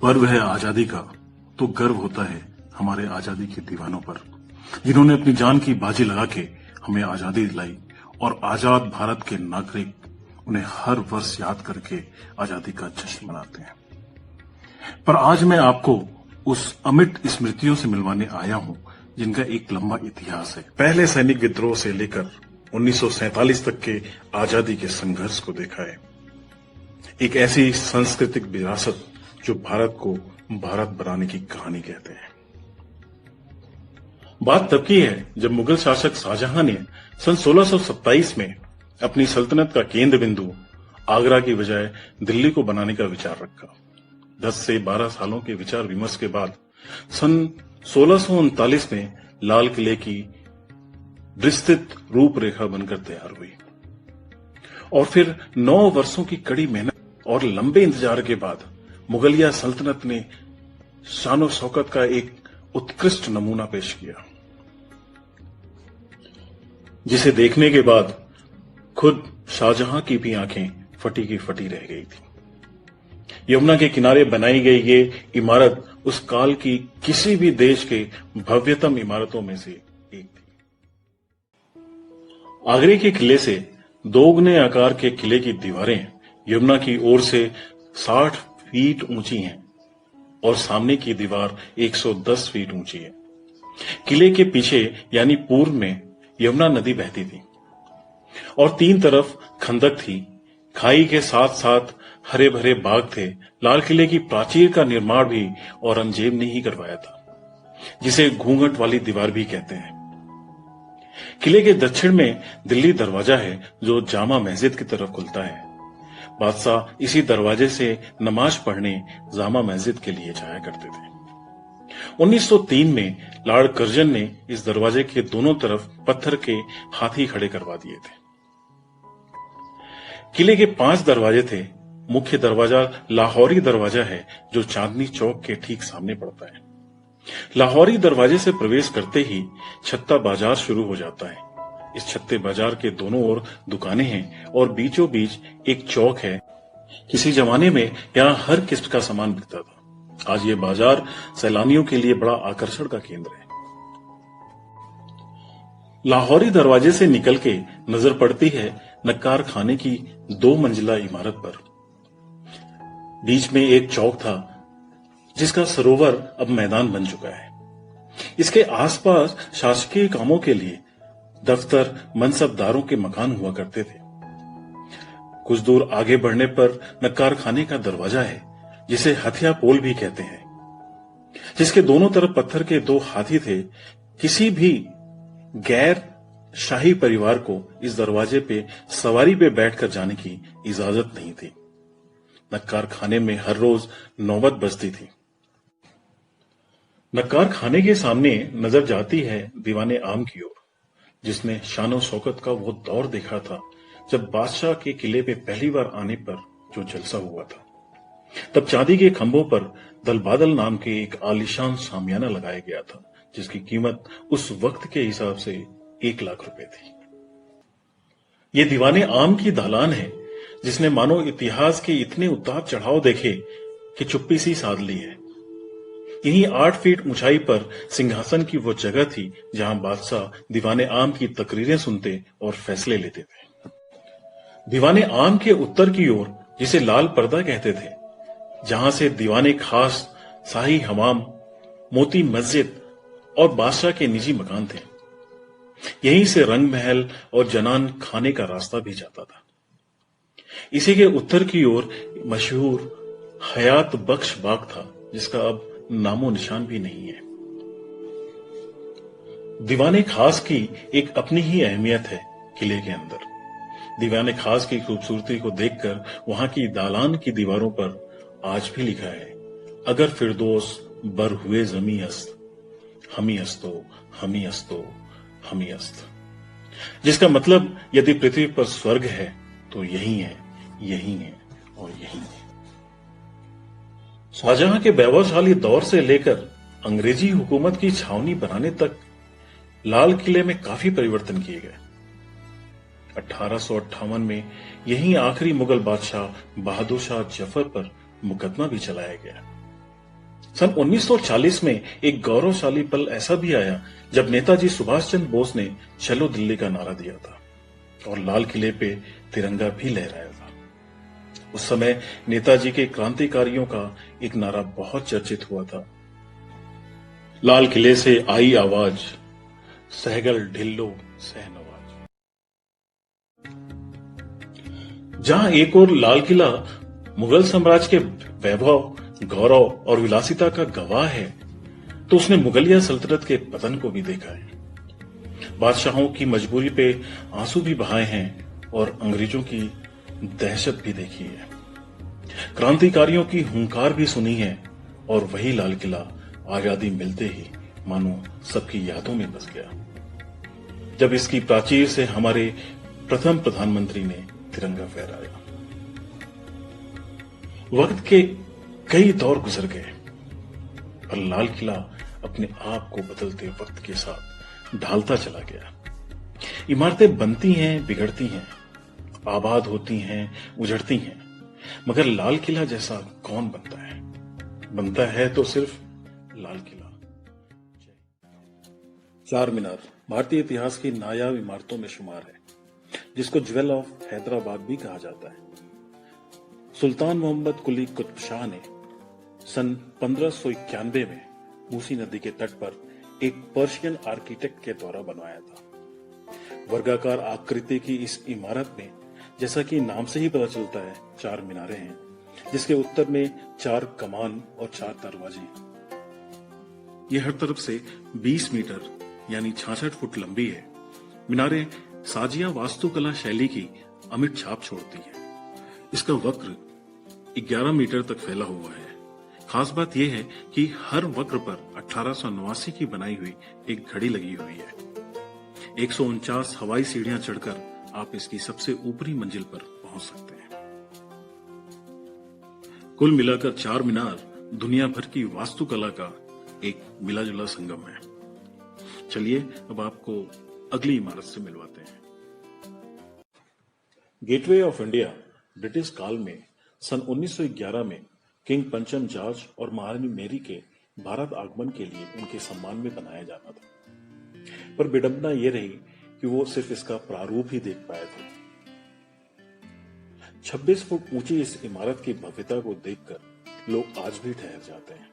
पर्व है आजादी का तो गर्व होता है हमारे आजादी के दीवानों पर, जिन्होंने अपनी जान की बाजी लगा के हमें आजादी दिलाई। और आजाद भारत के नागरिक उन्हें हर वर्ष याद करके आजादी का जश्न मनाते हैं। पर आज मैं आपको उस अमिट स्मृतियों से मिलवाने आया हूं जिनका एक लंबा इतिहास है। पहले सैनिक विद्रोह से लेकर 1947 तक के आजादी के संघर्ष को देखा है। एक ऐसी सांस्कृतिक विरासत जो भारत को भारत बनाने की कहानी कहते हैं। बात तब की है जब मुगल शासक शाहजहां ने सन 1627 में अपनी सल्तनत का केंद्र बिंदु आगरा की बजाय दिल्ली को बनाने का विचार रखा। 10 से 12 सालों के विचार विमर्श के बाद सन 1639 में लाल किले की विस्तृत रूपरेखा बनकर तैयार हुई और फिर 9 वर्षों की कड़ी मेहनत और लंबे इंतजार के बाद मुगलिया सल्तनत ने शान शौकत का एक उत्कृष्ट नमूना पेश किया, जिसे देखने के बाद खुद शाहजहां की भी आंखें फटी की फटी रह गई थी। यमुना के किनारे बनाई गई ये इमारत उस काल की किसी भी देश के भव्यतम इमारतों में से एक थी। आगरे के किले से दोगुने आकार के किले की दीवारें यमुना की ओर से 60 फीट ऊंची हैं और सामने की दीवार 110 फीट ऊंची है। किले के पीछे यानी पूर्व में यमुना नदी बहती थी और 3 तरफ खंदक थी। खाई के साथ साथ हरे भरे बाग थे। लाल किले की प्राचीर का निर्माण भी औरंगजेब ने ही करवाया था, जिसे घूंघट वाली दीवार भी कहते हैं। किले के दक्षिण में दिल्ली दरवाजा है जो जामा मस्जिद की तरफ खुलता है। बादशाह इसी दरवाजे से नमाज पढ़ने जामा मस्जिद के लिए जाया करते थे। 1903 में लॉर्ड कर्जन ने इस दरवाजे के दोनों तरफ पत्थर के हाथी खड़े करवा दिए थे। किले के 5 दरवाजे थे। मुख्य दरवाजा लाहौरी दरवाजा है जो चांदनी चौक के ठीक सामने पड़ता है। लाहौरी दरवाजे से प्रवेश करते ही छत्ता बाजार शुरू हो जाता है। इस छत्ते बाजार के दोनों ओर दुकानें हैं और बीचों बीच एक चौक है। किसी जमाने में यहां हर किस्म का सामान बिकता था। आज ये बाजार सैलानियों के लिए बड़ा आकर्षण का केंद्र है। लाहौरी दरवाजे से निकल के नजर पड़ती है नक्कार खाने की 2 मंजिला इमारत पर। बीच में एक चौक था जिसका सरोवर अब मैदान बन चुका है। इसके आसपास शासकीय कामों के लिए दफ्तर, मनसबदारों के मकान हुआ करते थे। कुछ दूर आगे बढ़ने पर नक्कार खाने का दरवाजा है, जिसे हथिया पोल भी कहते हैं, जिसके दोनों तरफ पत्थर के 2 हाथी थे। किसी भी गैर शाही परिवार को इस दरवाजे पे सवारी पे बैठकर जाने की इजाजत नहीं थी। नक्कार खाने में हर रोज नौबत बजती थी। नक्कार खाने के सामने नजर जाती है दीवाने आम की ओर, जिसने शान शौकत का वो दौर देखा था जब बादशाह के किले पे पहली बार आने पर जो जलसा हुआ था। तब चांदी के खंभों पर दल बादल नाम के एक आलीशान शामियाना लगाया गया था, जिसकी कीमत उस वक्त के हिसाब से 1 लाख रुपए थी। ये दीवाने आम की दालान है जिसने मानो इतिहास के इतने उतार चढ़ाव देखे कि चुप्पी सी साध ली है। यहीं 8 फीट ऊंचाई पर सिंहासन की वो जगह थी जहां बादशाह दीवाने आम की तकरीरें सुनते और फैसले लेते थे। दीवाने आम के उत्तर की ओर, जिसे लाल पर्दा कहते थे, जहां से दीवाने खास, शाही हमाम, मोती मस्जिद और बादशाह के निजी मकान थे। यहीं से रंग महल और जनान खाने का रास्ता भी जाता था। इसी के उत्तर की ओर मशहूर हयात बख्श बाग था, जिसका अब नामो निशान भी नहीं है। दीवाने खास की एक अपनी ही अहमियत है किले के अंदर। दीवाने खास की खूबसूरती को देखकर वहां की दालान की दीवारों पर आज भी लिखा है, अगर फिरदौस बर हुए जमी अस्त, हमी अस्तो, हमी अस्तो, हमी अस्त। जिसका मतलब यदि पृथ्वी पर स्वर्ग है तो यही है, यही है और यही है। शाहजहां के वैभवशाली दौर से लेकर अंग्रेजी हुकूमत की छावनी बनाने तक लाल किले में काफी परिवर्तन किए गए। 1858 में यहीं आखिरी मुगल बादशाह बहादुर शाह जफर पर मुकदमा भी चलाया गया। सन 1940 में एक गौरवशाली पल ऐसा भी आया जब नेताजी सुभाष चंद्र बोस ने चलो दिल्ली का नारा दिया था और लाल किले पे तिरंगा भी लहराया था। उस समय नेताजी के क्रांतिकारियों का एक नारा बहुत चर्चित हुआ था, लाल किले से आई आवाज, सहगल ढिल्लो सहनवाज। जहां एक और लाल किला मुगल साम्राज्य के वैभव, गौरव और विलासिता का गवाह है, तो उसने मुगलिया सल्तनत के पतन को भी देखा है। बादशाहों की मजबूरी पे आंसू भी बहाए हैं और अंग्रेजों की दहशत भी देखी है। क्रांतिकारियों की हुंकार भी सुनी है और वही लाल किला आजादी मिलते ही मानो सबकी यादों में बस गया, जब इसकी प्राचीर से हमारे प्रथम प्रधानमंत्री ने तिरंगा फहराया। वक्त के कई दौर गुजर गए, पर लाल किला अपने आप को बदलते वक्त के साथ ढालता चला गया। इमारतें बनती हैं, बिगड़ती हैं, आबाद होती हैं, उजड़ती हैं, मगर लाल किला जैसा कौन बनता है? बनता है तो सिर्फ लाल किला। चार मीनार भारतीय इतिहास की नायाब इमारतों में शुमार है, जिसको ज्वेल ऑफ हैदराबाद भी कहा जाता है। सुल्तान मोहम्मद कुली कुतुब शाह ने सन 1591 में मूसी नदी के तट पर एक पर्शियन आर्किटेक्ट के द्वारा बनवाया था। वर्गाकार आकृति की इस इमारत में, जैसा कि नाम से ही पता चलता है, 4 मीनारें हैं, जिसके उत्तर में 4 कमान और 4 दरवाजे हैं। यह हर तरफ से 20 मीटर यानी 66 फुट लंबी है। मीनारें साजिया वास्तुकला शैली की अमिट छाप छोड़ती है। इसका वक्र 11 मीटर तक फैला हुआ है। खास बात यह है कि हर वक्र पर 1889 की बनाई हुई एक घड़ी लगी हुई है। 149 हवाई सीढ़ियां चढ़कर आप इसकी सबसे ऊपरी मंजिल पर पहुंच सकते हैं। कुल मिलाकर 4 मीनार दुनिया भर की वास्तुकला का एक मिला जुला संगम है। चलिए अब आपको अगली इमारत से मिलवाते हैं। गेटवे ऑफ इंडिया ब्रिटिश काल में सन 1911 में किंग पंचम जॉर्ज और महारानी मेरी के भारत आगमन के लिए उनके सम्मान में बनाया जाना था, पर विडंबना यह रही कि वो सिर्फ इसका प्रारूप ही देख पाए थे। 26 फुट ऊंची इस इमारत की भव्यता को देखकर लोग आज भी ठहर जाते हैं।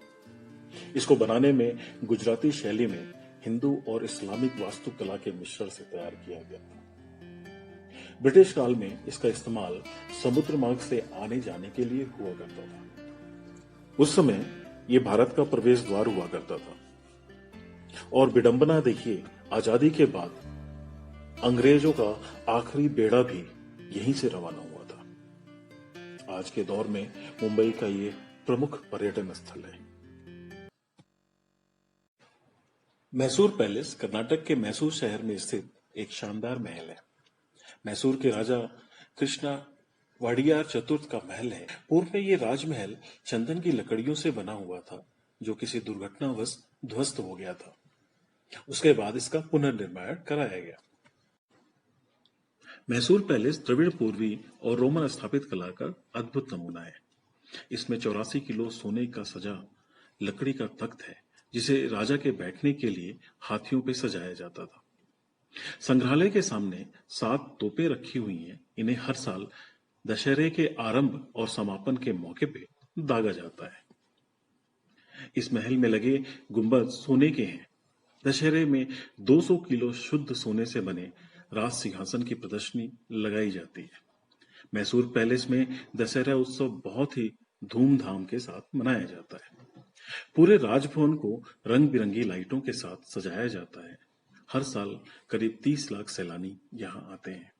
इसको बनाने में गुजराती शैली में हिंदू और इस्लामिक वास्तुकला के मिश्रण से तैयार किया गया था। ब्रिटिश काल में इसका इस्तेमाल समुद्र मार्ग से आने जाने के लिए हुआ करता था। उस समय यह भारत का प्रवेश द्वार हुआ करता था। और विडंबना देखिए, आजादी के बाद अंग्रेजों का आखिरी बेड़ा भी यहीं से रवाना हुआ था। आज के दौर में मुंबई का ये प्रमुख पर्यटन स्थल है। मैसूर पैलेस कर्नाटक के मैसूर शहर में स्थित एक शानदार महल है। मैसूर के राजा कृष्णा वाडियार चतुर्थ का महल है। पूर्व में यह राजमहल चंदन की लकड़ियों से बना हुआ था, जो किसी दुर्घटनावश ध्वस्त हो गया था। उसके बाद इसका पुनर्निर्माण कराया गया। मैसूर पैलेस द्रविड़ पूर्वी और रोमन स्थापित कला का अद्भुत नमूना है। इसमें 84 किलो सोने का सजा लकड़ी का तख्त है, जिसे राजा के बैठने के लिए हाथियों पे सजाया जाता था। संग्रहालय के सामने 7 तोपें रखी हुई हैं। इन्हें हर साल दशहरे के आरंभ और समापन के मौके पे दागा जाता है। इस महल में लगे गुंबद सोने के हैं। दशहरे में 200 किलो शुद्ध सोने से बने राज सिंहासन की प्रदर्शनी लगाई जाती है। मैसूर पैलेस में दशहरा उत्सव बहुत ही धूमधाम के साथ मनाया जाता है। पूरे राजभवन को रंग बिरंगी लाइटों के साथ सजाया जाता है। हर साल करीब 30 लाख सैलानी यहाँ आते हैं।